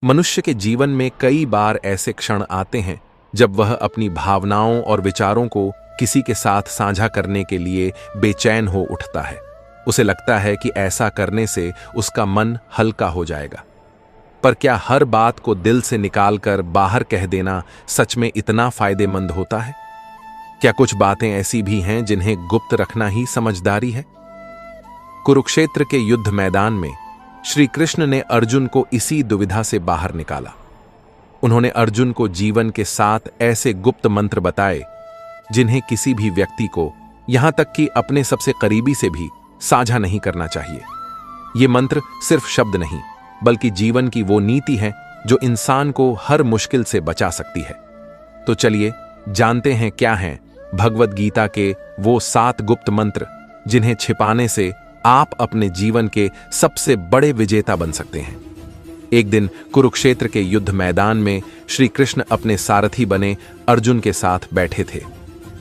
मनुष्य के जीवन में कई बार ऐसे क्षण आते हैं जब वह अपनी भावनाओं और विचारों को किसी के साथ साझा करने के लिए बेचैन हो उठता है। उसे लगता है कि ऐसा करने से उसका मन हल्का हो जाएगा। पर क्या हर बात को दिल से निकालकर बाहर कह देना सच में इतना फायदेमंद होता है? क्या कुछ बातें ऐसी भी हैं जिन्हें गुप्त रखना ही समझदारी है? कुरुक्षेत्र के युद्ध मैदान में श्री कृष्ण ने अर्जुन को इसी दुविधा से बाहर निकाला। उन्होंने अर्जुन को जीवन के 7 ऐसे गुप्त मंत्र बताए जिन्हें किसी भी व्यक्ति को, यहां तक कि अपने सबसे करीबी से भी, साझा नहीं करना चाहिए। ये मंत्र सिर्फ शब्द नहीं, बल्कि जीवन की वो नीति है जो इंसान को हर मुश्किल से बचा सकती है। तो चलिए जानते हैं क्या हैं भगवद गीता के वो 7 गुप्त मंत्र जिन्हें छिपाने से आप अपने जीवन के सबसे बड़े विजेता बन सकते हैं। एक दिन कुरुक्षेत्र के युद्ध मैदान में श्री कृष्ण अपने सारथी बने अर्जुन के साथ बैठे थे।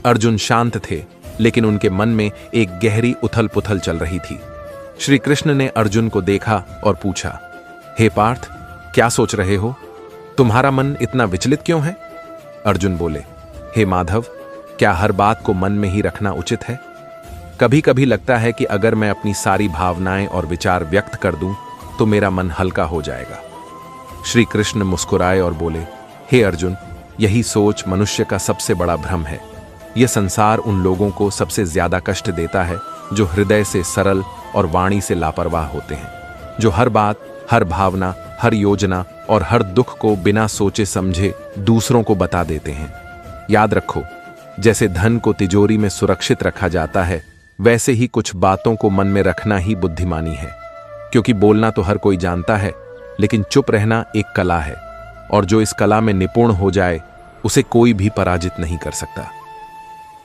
अर्जुन शांत थे, लेकिन उनके मन में एक गहरी उथल पुथल चल रही थी। श्री कृष्ण ने अर्जुन को देखा और पूछा, हे पार्थ, क्या सोच रहे हो? तुम्हारा मन इतना विचलित क्यों है? अर्जुन बोले, हे माधव, क्या हर बात को मन में ही रखना उचित है? कभी कभी लगता है कि अगर मैं अपनी सारी भावनाएं और विचार व्यक्त कर दूं तो मेरा मन हल्का हो जाएगा। श्री कृष्ण मुस्कुराए और बोले, हे अर्जुन, यही सोच मनुष्य का सबसे बड़ा भ्रम है। यह संसार उन लोगों को सबसे ज्यादा कष्ट देता है जो हृदय से सरल और वाणी से लापरवाह होते हैं, जो हर बात, हर भावना, हर योजना और हर दुख को बिना सोचे समझे दूसरों को बता देते हैं। याद रखो, जैसे धन को तिजोरी में सुरक्षित रखा जाता है, वैसे ही कुछ बातों को मन में रखना ही बुद्धिमानी है। क्योंकि बोलना तो हर कोई जानता है, लेकिन चुप रहना एक कला है, और जो इस कला में निपुण हो जाए उसे कोई भी पराजित नहीं कर सकता।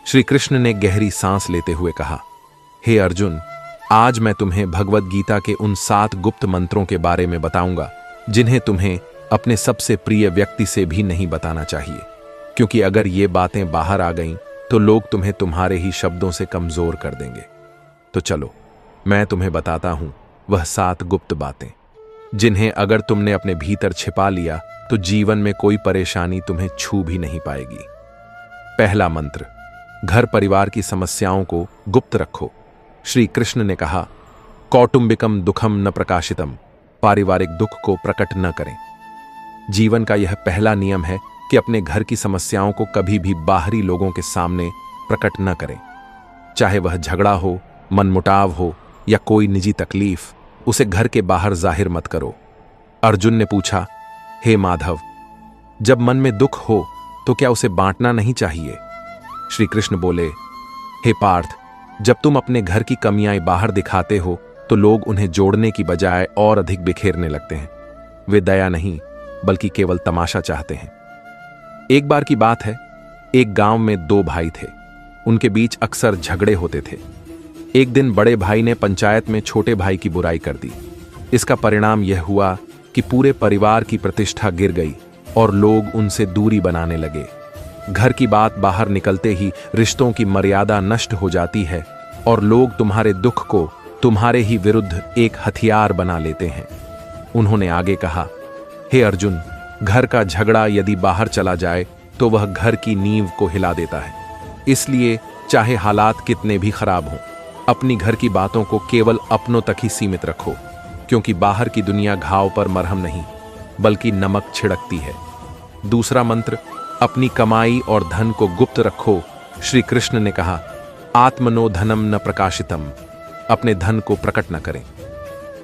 श्री कृष्ण ने गहरी सांस लेते हुए कहा, हे अर्जुन, आज मैं तुम्हें भगवद गीता के उन 7 गुप्त मंत्रों के बारे में बताऊंगा जिन्हें तुम्हें अपने सबसे प्रिय व्यक्ति से भी नहीं बताना चाहिए, क्योंकि अगर ये बातें बाहर आ गईं तो लोग तुम्हें तुम्हारे ही शब्दों से कमजोर कर देंगे। तो चलो, मैं तुम्हें बताता हूं वह 7 गुप्त बातें जिन्हें अगर तुमने अपने भीतर छिपा लिया तो जीवन में कोई परेशानी तुम्हें छू भी नहीं पाएगी। पहला मंत्र, घर परिवार की समस्याओं को गुप्त रखो। श्री कृष्ण ने कहा, कौटुंबिकम दुखम न प्रकाशितम, पारिवारिक दुख को प्रकट न करें। जीवन का यह पहला नियम है कि अपने घर की समस्याओं को कभी भी बाहरी लोगों के सामने प्रकट न करें। चाहे वह झगड़ा हो, मनमुटाव हो या कोई निजी तकलीफ, उसे घर के बाहर जाहिर मत करो। अर्जुन ने पूछा, हे माधव, जब मन में दुख हो तो क्या उसे बांटना नहीं चाहिए? श्री कृष्ण बोले, हे पार्थ, जब तुम अपने घर की कमियां बाहर दिखाते हो तो लोग उन्हें जोड़ने की बजाय और अधिक बिखेरने लगते हैं। वे दया नहीं, बल्कि केवल तमाशा चाहते हैं। एक बार की बात है, एक गांव में 2 भाई थे। उनके बीच अक्सर झगड़े होते थे। एक दिन बड़े भाई ने पंचायत में छोटे भाई की बुराई कर दी। इसका परिणाम यह हुआ कि पूरे परिवार की प्रतिष्ठा गिर गई और लोग उनसे दूरी बनाने लगे। घर की बात बाहर निकलते ही रिश्तों की मर्यादा नष्ट हो जाती है और लोग तुम्हारे दुख को तुम्हारे ही विरुद्ध एक हथियार बना लेते हैं। उन्होंने आगे कहा, हे अर्जुन, घर का झगड़ा यदि बाहर चला जाए तो वह घर की नींव को हिला देता है। इसलिए चाहे हालात कितने भी खराब हों, अपनी घर की बातों को केवल अपनों तक ही सीमित रखो, क्योंकि बाहर की दुनिया घाव पर मरहम नहीं, बल्कि नमक छिड़कती है। दूसरा मंत्र, अपनी कमाई और धन को गुप्त रखो। श्री कृष्ण ने कहा, आत्मनो धनम न प्रकाशितम, अपने धन को प्रकट न करें।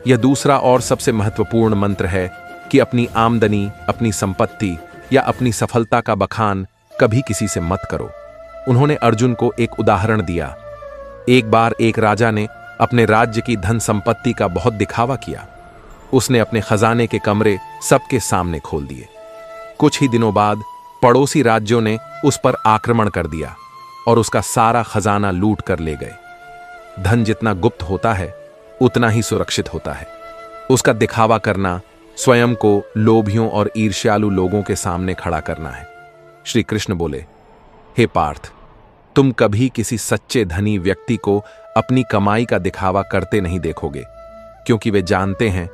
यह दूसरा और सबसे महत्वपूर्ण मंत्र है कि अपनी आमदनी, अपनी संपत्ति या अपनी सफलता का बखान कभी किसी से मत करो। उन्होंने अर्जुन को एक उदाहरण दिया। एक बार एक राजा ने अपने राज्य की धन संपत्ति का बहुत दिखावा किया। उसने अपने खजाने के कमरे सबके सामने खोल दिए। कुछ ही दिनों बाद पड़ोसी राज्यों ने उस पर आक्रमण कर दिया और उसका सारा खजाना लूट कर ले गए। धन जितना गुप्त होता है उतना ही सुरक्षित होता है। उसका दिखावा करना स्वयं को लोभियों और ईर्ष्यालु लोगों के सामने खड़ा करना है। श्री कृष्ण बोले, हे पार्थ, तुम कभी किसी सच्चे धनी व्यक्ति को अपनी कमाई का दिखावा करते नहीं देखोगे, क्योंकि वे जानते हैं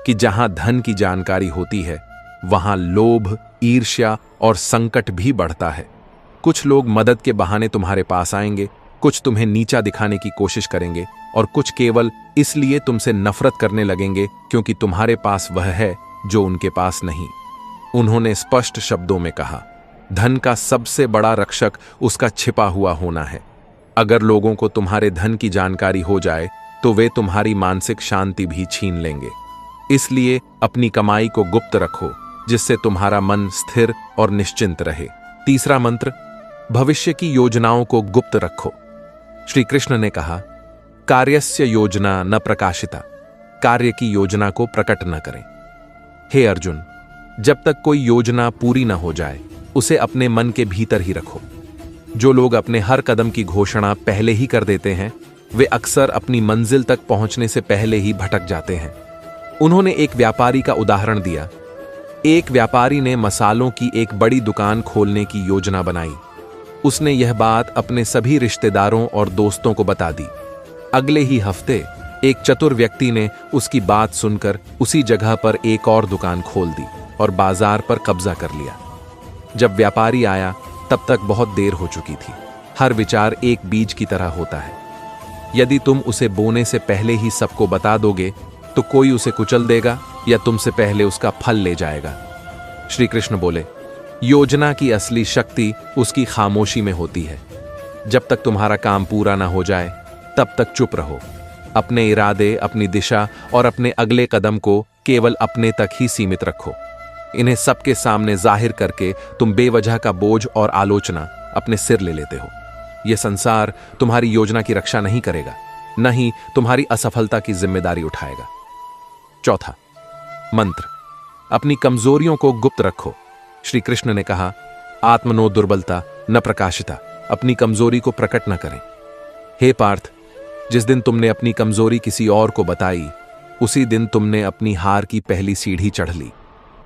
कि जहां धन की जानकारी होती है वहां लोभ, ईर्ष्या और संकट भी बढ़ता है। कुछ लोग मदद के बहाने तुम्हारे पास आएंगे, कुछ तुम्हें नीचा दिखाने की कोशिश करेंगे और कुछ केवल इसलिए तुमसे नफरत करने लगेंगे क्योंकि तुम्हारे पास वह है जो उनके पास नहीं। उन्होंने स्पष्ट शब्दों में कहा, धन का सबसे बड़ा रक्षक उसका छिपा हुआ होना है। अगर लोगों को तुम्हारे धन की जानकारी हो जाए तो वे तुम्हारी मानसिक शांति भी छीन लेंगे। इसलिए अपनी कमाई को गुप्त रखो, जिससे तुम्हारा मन स्थिर और निश्चिंत रहे। तीसरा मंत्र, भविष्य की योजनाओं को गुप्त रखो। श्री कृष्ण ने कहा, कार्यस्य योजना न प्रकाशिता, कार्य की योजना को प्रकट न करें। हे अर्जुन, जब तक कोई योजना पूरी न हो जाए उसे अपने मन के भीतर ही रखो। जो लोग अपने हर कदम की घोषणा पहले ही कर देते हैं वे अक्सर अपनी मंजिल तक पहुंचने से पहले ही भटक जाते हैं। उन्होंने एक व्यापारी का उदाहरण दिया। एक व्यापारी ने मसालों की एक बड़ी दुकान खोलने की योजना बनाई। उसने यह बात अपने सभी रिश्तेदारों और दोस्तों को बता दी। अगले ही हफ्ते एक चतुर व्यक्ति ने उसकी बात सुनकर उसी जगह पर एक और दुकान खोल दी और बाजार पर कब्जा कर लिया। जब व्यापारी आया तब तक बहुत देर हो चुकी थी। हर विचार एक बीज की तरह होता है। यदि तुम उसे बोने से पहले ही सबको बता दोगे तो कोई उसे कुचल देगा या तुमसे पहले उसका फल ले जाएगा। श्री कृष्ण बोले, योजना की असली शक्ति उसकी खामोशी में होती है। जब तक तुम्हारा काम पूरा ना हो जाए तब तक चुप रहो। अपने इरादे, अपनी दिशा और अपने अगले कदम को केवल अपने तक ही सीमित रखो। इन्हें सबके सामने जाहिर करके तुम बेवजह का बोझ और आलोचना अपने सिर ले लेते हो। यह संसार तुम्हारी योजना की रक्षा नहीं करेगा, न ही तुम्हारी असफलता की जिम्मेदारी उठाएगा। चौथा मंत्र, अपनी कमजोरियों को गुप्त रखो। श्री कृष्ण ने कहा, आत्मनो दुर्बलता न प्रकाशिता, अपनी कमजोरी को प्रकट न करें। हे पार्थ, जिस दिन तुमने अपनी कमजोरी किसी और को बताई उसी दिन तुमने अपनी हार की पहली सीढ़ी चढ़ ली।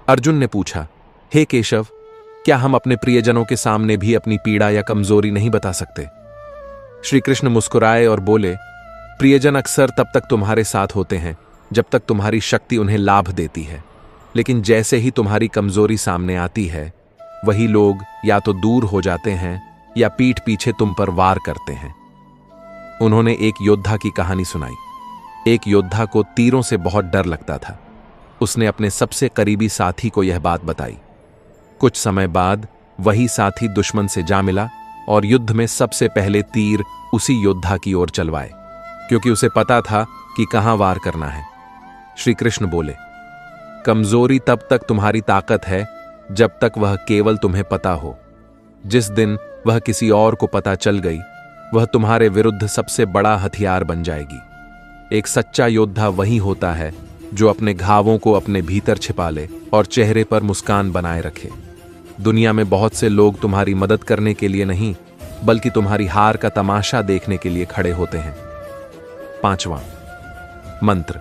अर्जुन ने पूछा, हे केशव, क्या हम अपने प्रियजनों के सामने भी अपनी पीड़ा या कमजोरी नहीं बता सकते? श्री कृष्ण मुस्कुराए और बोले, प्रियजन अक्सर तब तक तुम्हारे साथ होते हैं जब तक तुम्हारी शक्ति उन्हें लाभ देती है, लेकिन जैसे ही तुम्हारी कमजोरी सामने आती है वही लोग या तो दूर हो जाते हैं या पीठ पीछे तुम पर वार करते हैं। उन्होंने एक योद्धा की कहानी सुनाई। एक योद्धा को तीरों से बहुत डर लगता था। उसने अपने सबसे करीबी साथी को यह बात बताई। कुछ समय बाद वही साथी दुश्मन से जा मिला और युद्ध में सबसे पहले तीर उसी योद्धा की ओर चलवाए, क्योंकि उसे पता था कि कहां वार करना है। श्री कृष्ण बोले, कमजोरी तब तक तुम्हारी ताकत है जब तक वह केवल तुम्हें पता हो। जिस दिन वह किसी और को पता चल गई वह तुम्हारे विरुद्ध सबसे बड़ा हथियार बन जाएगी। एक सच्चा योद्धा वही होता है जो अपने घावों को अपने भीतर छिपा ले और चेहरे पर मुस्कान बनाए रखे। दुनिया में बहुत से लोग तुम्हारी मदद करने के लिए नहीं बल्कि तुम्हारी हार का तमाशा देखने के लिए खड़े होते हैं। पांचवां मंत्र,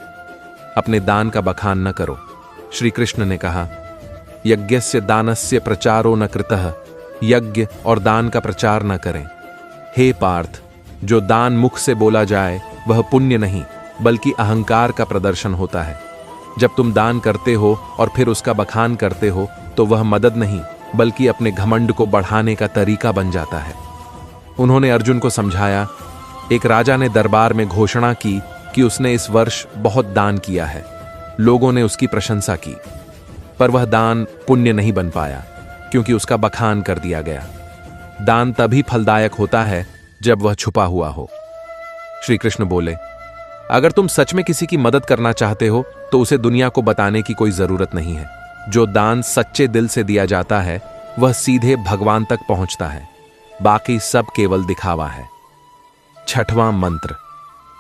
अपने दान का बखान न करो। श्री कृष्ण ने कहा, यज्ञस्य दानस्य प्रचारो न कृतः, यज्ञ और दान का प्रचार न करें। हे पार्थ, जो दान मुख से बोला जाए वह पुण्य नहीं बल्कि अहंकार का प्रदर्शन होता है। जब तुम दान करते हो और फिर उसका बखान करते हो तो वह मदद नहीं बल्कि अपने घमंड को बढ़ाने का तरीका बन जाता है। उन्होंने अर्जुन को समझाया, एक राजा ने दरबार में घोषणा की कि उसने इस वर्ष बहुत दान किया है। लोगों ने उसकी प्रशंसा की, पर वह दान पुण्य नहीं बन पाया क्योंकि उसका बखान कर दिया गया। दान तभी फलदायक होता है जब वह छुपा हुआ हो। श्री कृष्ण बोले, अगर तुम सच में किसी की मदद करना चाहते हो तो उसे दुनिया को बताने की कोई जरूरत नहीं है। जो दान सच्चे दिल से दिया जाता है वह सीधे भगवान तक पहुंचता है, बाकी सब केवल दिखावा है। छठवां मंत्र,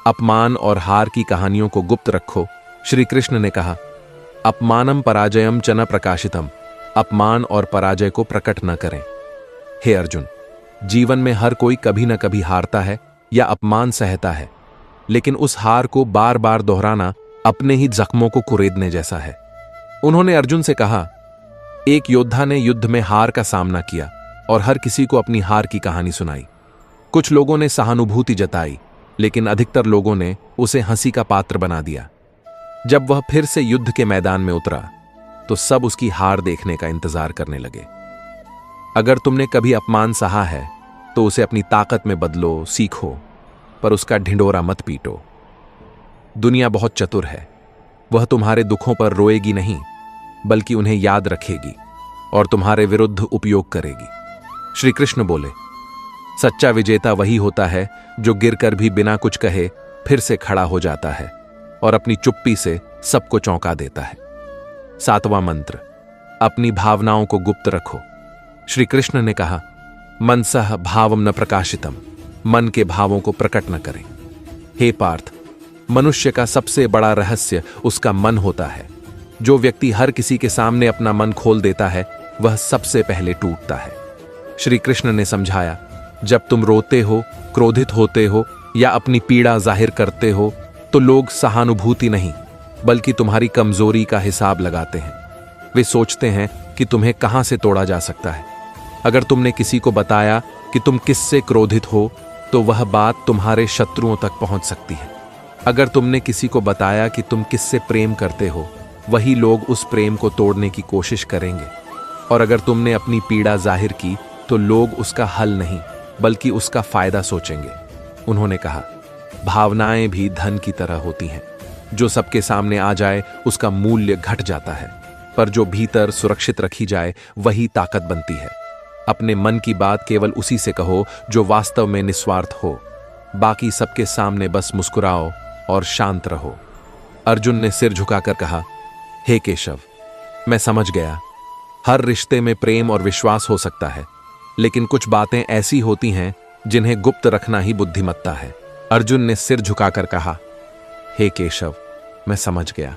अपमान और हार की कहानियों को गुप्त रखो। श्री कृष्ण ने कहा, अपमानम पराजयम च न प्रकाशितम, अपमान और पराजय को प्रकट न करें। हे अर्जुन, जीवन में हर कोई कभी न कभी हारता है या अपमान सहता है, लेकिन उस हार को बार बार दोहराना अपने ही जख्मों को कुरेदने जैसा है। उन्होंने अर्जुन से कहा, एक योद्धा ने युद्ध में हार का सामना किया और हर किसी को अपनी हार की कहानी सुनाई। कुछ लोगों ने सहानुभूति जताई, लेकिन अधिकतर लोगों ने उसे हंसी का पात्र बना दिया। जब वह फिर से युद्ध के मैदान में उतरा तो सब उसकी हार देखने का इंतजार करने लगे। अगर तुमने कभी अपमान सहा है तो उसे अपनी ताकत में बदलो, सीखो, पर उसका ढिंढोरा मत पीटो। दुनिया बहुत चतुर है, वह तुम्हारे दुखों पर रोएगी नहीं, बल्कि उन्हें याद रखेगी और तुम्हारे विरुद्ध उपयोग करेगी। श्री कृष्ण बोले, सच्चा विजेता वही होता है जो गिरकर भी बिना कुछ कहे फिर से खड़ा हो जाता है और अपनी चुप्पी से सबको चौंका देता है। 7वां मंत्र, अपनी भावनाओं को गुप्त रखो। श्री कृष्ण ने कहा, मनसः भावम न प्रकाशितम, मन के भावों को प्रकट न करें। हे पार्थ, मनुष्य का सबसे बड़ा रहस्य उसका मन होता है। जो व्यक्ति हर किसी के सामने अपना मन खोल देता है वह सबसे पहले टूटता है। श्री कृष्ण ने समझाया, जब तुम रोते हो, क्रोधित होते हो या अपनी पीड़ा जाहिर करते हो तो लोग सहानुभूति नहीं बल्कि तुम्हारी कमजोरी का हिसाब लगाते हैं। वे सोचते हैं कि तुम्हें कहां से तोड़ा जा सकता है। अगर तुमने किसी को बताया कि तुम किससे क्रोधित हो तो वह बात तुम्हारे शत्रुओं तक पहुंच सकती है। अगर तुमने किसी को बताया कि तुम किससे प्रेम करते हो, वही लोग उस प्रेम को तोड़ने की कोशिश करेंगे। और अगर तुमने अपनी पीड़ा जाहिर की तो लोग उसका हल नहीं बल्कि उसका फायदा सोचेंगे। उन्होंने कहा, भावनाएं भी धन की तरह होती हैं, जो सबके सामने आ जाए उसका मूल्य घट जाता है, पर जो भीतर सुरक्षित रखी जाए वही ताकत बनती है। अपने मन की बात केवल उसी से कहो जो वास्तव में निस्वार्थ हो। बाकी सबके सामने बस मुस्कुराओ और शांत रहो। अर्जुन ने सिर झुकाकर कहा, हे केशव, मैं समझ गया। हर रिश्ते में प्रेम और विश्वास हो सकता है, लेकिन कुछ बातें ऐसी होती हैं जिन्हें गुप्त रखना ही बुद्धिमत्ता है। अर्जुन ने सिर झुकाकर कहा, हे केशव, मैं समझ गया।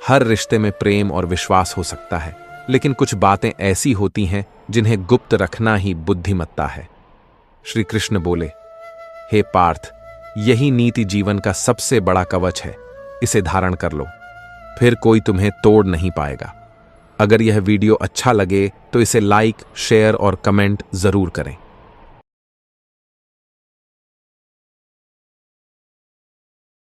हर रिश्ते में प्रेम और विश्वास हो सकता है, लेकिन कुछ बातें ऐसी होती हैं जिन्हें गुप्त रखना ही बुद्धिमत्ता है। श्री कृष्ण बोले, हे पार्थ, यही नीति जीवन का सबसे बड़ा कवच है। इसे धारण कर लो, फिर कोई तुम्हें तोड़ नहीं पाएगा। अगर यह वीडियो अच्छा लगे तो इसे लाइक, शेयर और कमेंट जरूर करें।